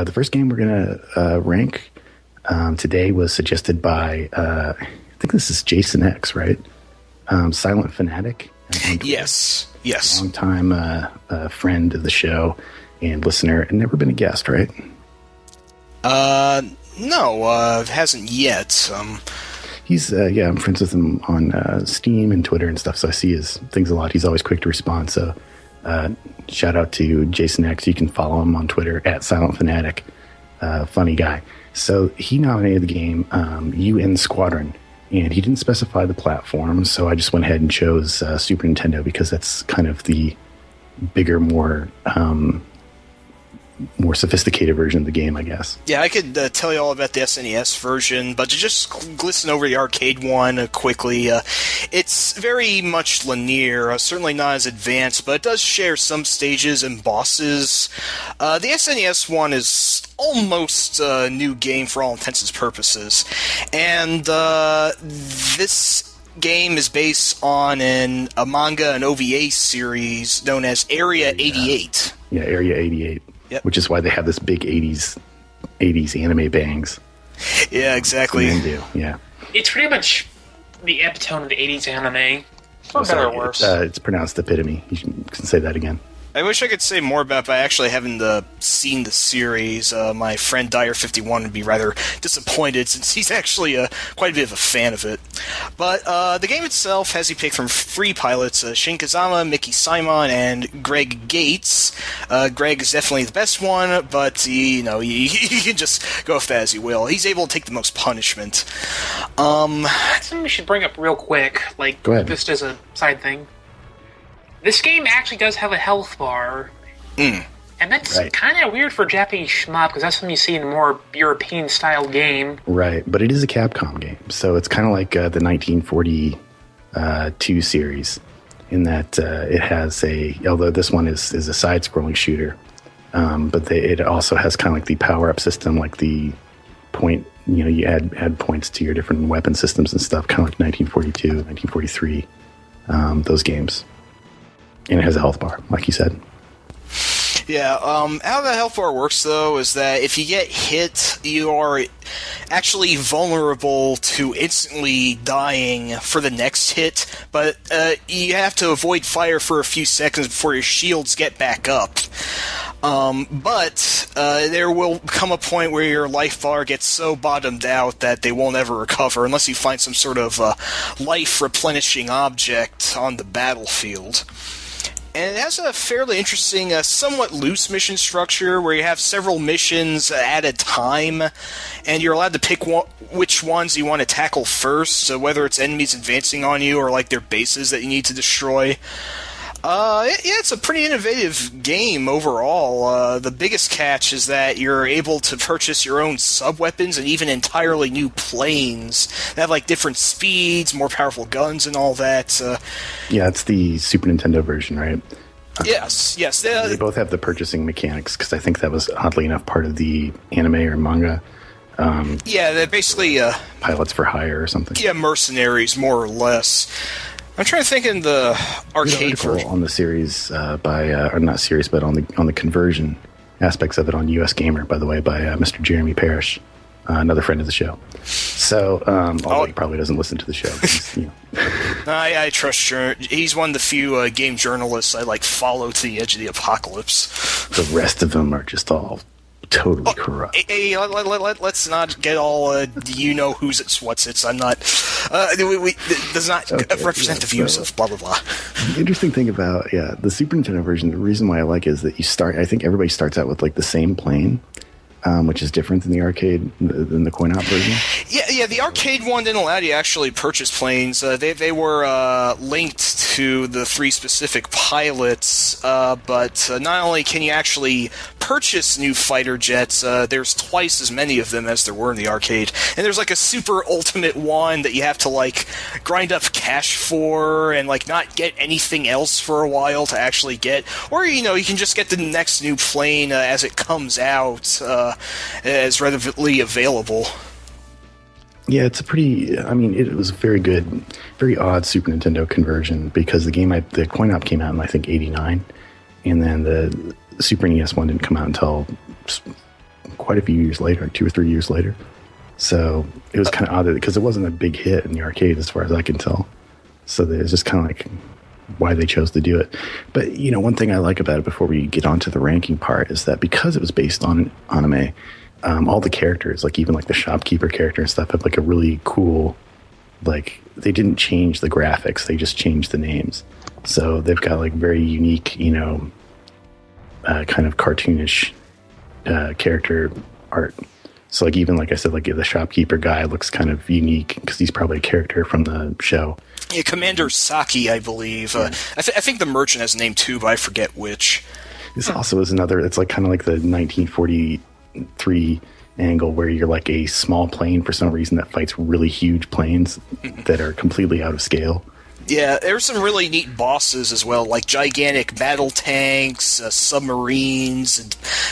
The first game we're going to rank today was suggested by, I think this is Jason X, right? Silent Fanatic. Yes. Long-time friend of the show and listener, and never been a guest, right? No, hasn't yet. He's, I'm friends with him on Steam and Twitter and stuff, so I see his things a lot. He's always quick to respond, so shout out to Jason X. You can follow him on Twitter at Silent Fanatic. Funny guy. So he nominated the game UN Squadron, and he didn't specify the platform, so I just went ahead and chose Super Nintendo because that's kind of the bigger, more sophisticated version of the game, I guess. Yeah, I could tell you all about the SNES version, but to just glisten over the arcade one quickly, it's very much linear, certainly not as advanced, but it does share some stages and bosses. The SNES one is almost a new game for all intents and purposes, and this game is based on a manga and OVA series known as Area 88. Yeah, Area 88. Yep. Which is why they have this big 80s anime bangs. Yeah, exactly. Yeah. It's pretty much the epitome of the 80s anime. For better or worse. It's pronounced epitome. You can say that again. I wish I could say more about it, but I actually haven't seen the series. My friend Dyer51 would be rather disappointed since he's actually quite a bit of a fan of it. But the game itself has you pick from three pilots, Shin Kazama, Mickey Simon, and Greg Gates. Greg is definitely the best one, but you can just go with that as you will. He's able to take the most punishment. Something we should bring up real quick, just as a side thing. This game actually does have a health bar. And that's kind of weird for a Japanese shmup, because that's something you see in a more European-style game. Right, but it is a Capcom game, so it's kind of like the 1942 series, in that it has although this one is a side-scrolling shooter, but it also has kind of like the power-up system, like the point, you add points to your different weapon systems and stuff, kind of like 1942, 1943, those games. And it has a health bar, like you said. Yeah, how the health bar works, though, is that if you get hit, you are actually vulnerable to instantly dying for the next hit, but you have to avoid fire for a few seconds before your shields get back up. But there will come a point where your life bar gets so bottomed out that they won't ever recover unless you find some sort of life-replenishing object on the battlefield. And it has a fairly interesting, somewhat loose mission structure where you have several missions at a time, and you're allowed to pick which ones you want to tackle first, whether it's enemies advancing on you or like their bases that you need to destroy. It's a pretty innovative game overall. The biggest catch is that you're able to purchase your own sub-weapons and even entirely new planes that have like different speeds, more powerful guns, and all that. Yeah, it's the Super Nintendo version, right? Yes. They both have the purchasing mechanics, because I think that was, oddly enough, part of the anime or manga. They're basically pilots for hire or something. Yeah, mercenaries, more or less. I'm trying to think in the arcade version on the series or not series, but on the conversion aspects of it on US Gamer, by the way, by Mr. Jeremy Parrish, another friend of the show. So, although he probably doesn't listen to the show, I trust he's one of the few game journalists I follow to the edge of the apocalypse. The rest of them are just all totally corrupt. Hey, let's not get all who's it's what's it's. I'm not. Does not represent the views of blah blah blah. The interesting thing about the Super Nintendo version, the reason why I like it is that I think everybody starts out with the same plane. Which is different than the arcade, than the coin-op version. Yeah. The arcade one didn't allow you to actually purchase planes. They were linked to the three specific pilots, but not only can you actually purchase new fighter jets, there's twice as many of them as there were in the arcade. And there's a super ultimate one that you have to grind up cash for and not get anything else for a while to actually get. Or, you can just get the next new plane as it comes out. As readily available. Yeah, it's it was a very good, very odd Super Nintendo conversion, because the coin-op came out in, I think, 89, and then the Super NES one didn't come out until quite a few years later, 2 or 3 years later. So it was kind of odd because it wasn't a big hit in the arcade as far as I can tell. So it's just kind of like why they chose to do it. But, one thing I like about it before we get on to the ranking part is that because it was based on anime, all the characters, like even like the shopkeeper character and stuff, have like a really cool, like they didn't change the graphics. They just changed the names. So they've got like very unique, kind of cartoonish character art. So like even like I said, like the shopkeeper guy looks kind of unique because he's probably a character from the show. Yeah, Commander Saki, I believe. Yeah. I think the merchant has a name too, but I forget which. This also is another. It's like kind of like the 1943 angle where you're like a small plane for some reason that fights really huge planes that are completely out of scale. Yeah, there's some really neat bosses as well, like gigantic battle tanks, submarines, an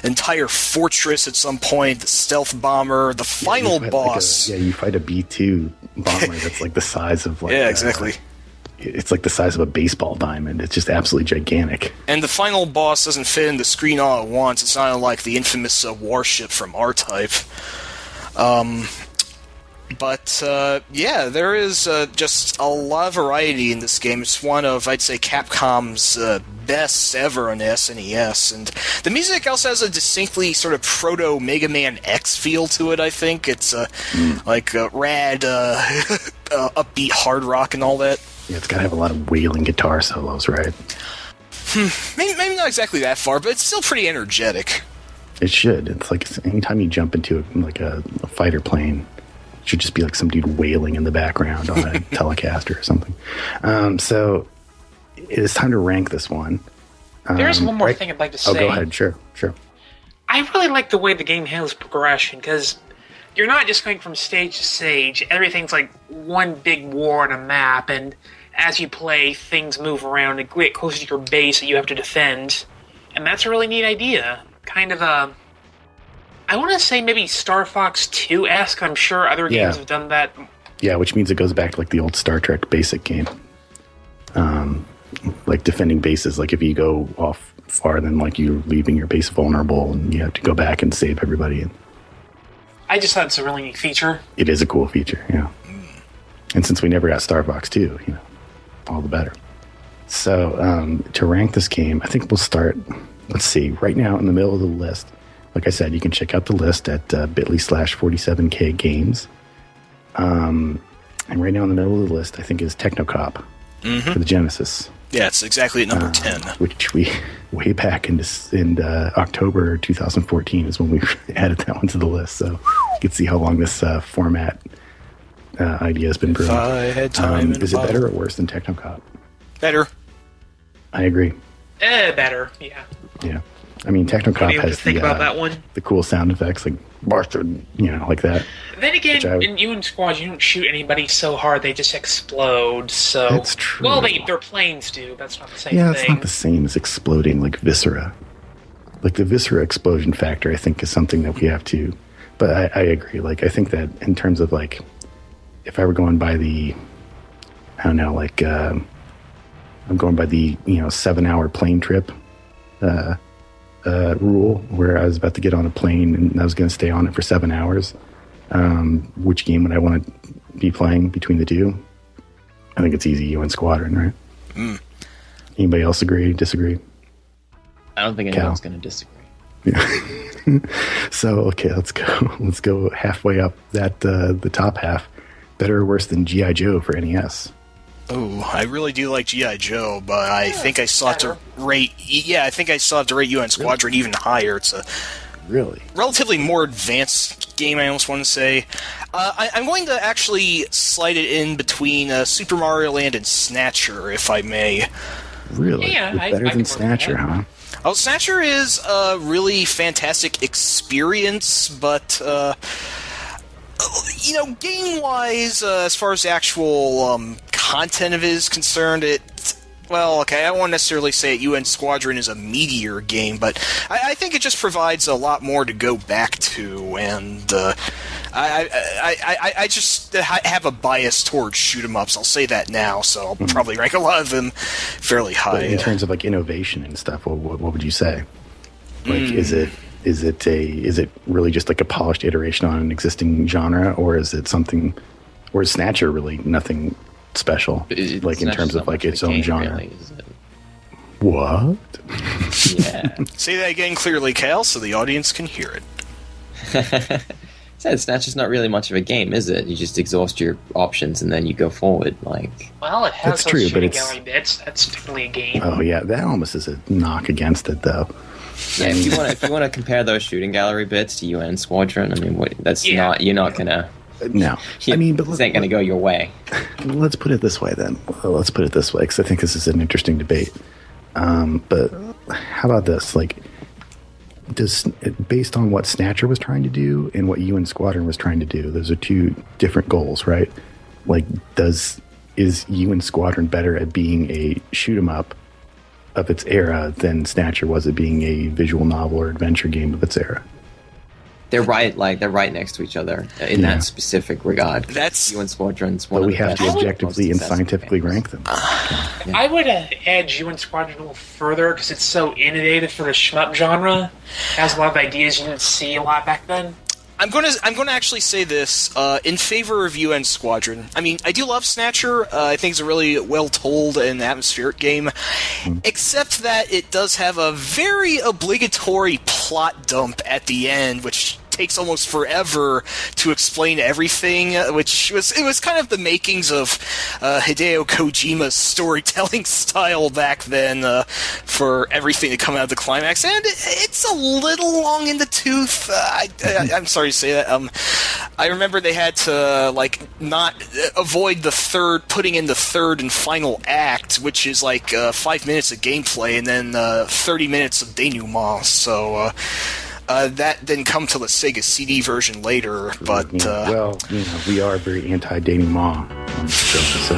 entire fortress at some point, the stealth bomber, the final boss. You fight a B-2 bomber that's like the size of like... Yeah, exactly. It's like the size of a baseball diamond. It's just absolutely gigantic. And the final boss doesn't fit in the screen all at once. It's not like the infamous warship from R-Type. But there is just a lot of variety in this game. It's one of, I'd say, Capcom's best ever on the SNES. And the music also has a distinctly sort of proto-Mega Man X feel to it, I think. It's like rad, upbeat hard rock and all that. Yeah, it's got to have a lot of wailing guitar solos, right? Maybe not exactly that far, but it's still pretty energetic. It should. It's like anytime you jump into like a fighter plane, it should just be like some dude wailing in the background on a Telecaster or something. So it is time to rank this one. There's one more thing I'd like to say. Oh, go ahead. Sure. I really like the way the game handles progression, because you're not just going from stage to stage. Everything's like one big war on a map, and as you play, things move around and get closer to your base that you have to defend. And that's a really neat idea. Kind of a... I want to say maybe Star Fox 2-esque. I'm sure other games have done that. Yeah, which means it goes back to like the old Star Trek basic game. Like defending bases. Like if you go off far, then like you're leaving your base vulnerable and you have to go back and save everybody. I just thought it's a really neat feature. It is a cool feature, yeah. And since we never got Star Fox 2, all the better. So to rank this game, I think we'll start, let's see, right now in the middle of the list. Like I said, you can check out the list at bit.ly/47k games. And right now in the middle of the list, I think, is Technocop for the Genesis. Yeah, it's exactly at number 10. Which we, way back in October 2014 is when we added that one to the list. So you can see how long this format idea has been brewing. If I had time is it better or worse than Technocop? Better. I agree. Better, yeah. Yeah. I mean, Technocop has about that one? The cool sound effects, like bastard, like that. Then again, in UN Squad, you don't shoot anybody so hard they just explode. So that's true. Well, their planes do. That's not the same thing. Yeah, it's not the same as exploding like Viscera. Like the Viscera explosion factor, I think, is something that we have to. But I agree. Like I think that in terms of like, if I were going by the, I don't know, like I'm going by the 7-hour plane trip. Rule where I was about to get on a plane and I was going to stay on it for 7 hours. Which game would I want to be playing between the two? I think it's easy. UN Squadron, right? Anybody else agree? Disagree? I don't think anyone's going to disagree. Yeah. So okay, let's go. Let's go halfway up that the top half. Better or worse than G.I. Joe for NES? Oh, I really do like G.I. Joe, but I think I saw it to rate... Yeah, I think I saw it to rate UN Squadron even higher. It's a relatively more advanced game, I almost want to say. I'm going to actually slide it in between Super Mario Land and Snatcher, if I may. Really? Yeah, better than Snatcher, huh? Oh, Snatcher is a really fantastic experience, but... game-wise, as far as the actual content of it is concerned, I won't necessarily say that UN Squadron is a meatier game, but I think it just provides a lot more to go back to, and I just have a bias towards shoot-'em-ups. I'll say that now, so I'll probably rank a lot of them fairly high. But in terms of like innovation and stuff, what would you say? Like, is it Is it really just like a polished iteration on an existing genre, or is it something, or is Snatcher really nothing special, like in terms of like its own genre? Really, is it? What? Yeah. Say that again clearly, Cal, so the audience can hear it. Snatcher's not really much of a game, is it? You just exhaust your options and then you go forward. Well, it has That's those true, but shooting it's... gallery bits. That's technically a game. Oh yeah, that almost is a knock against it, though. Yeah, if you want to compare those shooting gallery bits to UN Squadron, I mean, you're not gonna. No, I mean, but this ain't gonna go your way. Let's put it this way, then. Let's put it this way, because I think this is an interesting debate. But how about this? Like, based on what Snatcher was trying to do and what UN Squadron was trying to do, those are two different goals, right? Like, is UN Squadron better at being a shoot 'em up of its era than Snatcher was at being a visual novel or adventure game of its era? They're right next to each other in that specific regard. That's UN Squadron's one. But of we the have best, to objectively and most successful scientifically games. rank them. I would edge UN Squadron a little further because it's so innovative for the shmup genre. It has a lot of ideas you didn't see a lot back then. I'm gonna actually say this in favor of UN Squadron. I mean, I do love Snatcher. I think it's a really well told and atmospheric game, except that it does have a very obligatory plot dump at the end, which takes almost forever to explain everything, which was kind of the makings of Hideo Kojima's storytelling style back then, for everything to come out of the climax, and it's a little long in the tooth. I'm sorry to say that. I remember they had to not avoid putting in the third and final act, which is 5 minutes of gameplay and then 30 minutes of denouement. So. That didn't come to the Sega CD version later, but... we are very anti-denouement on the show, so...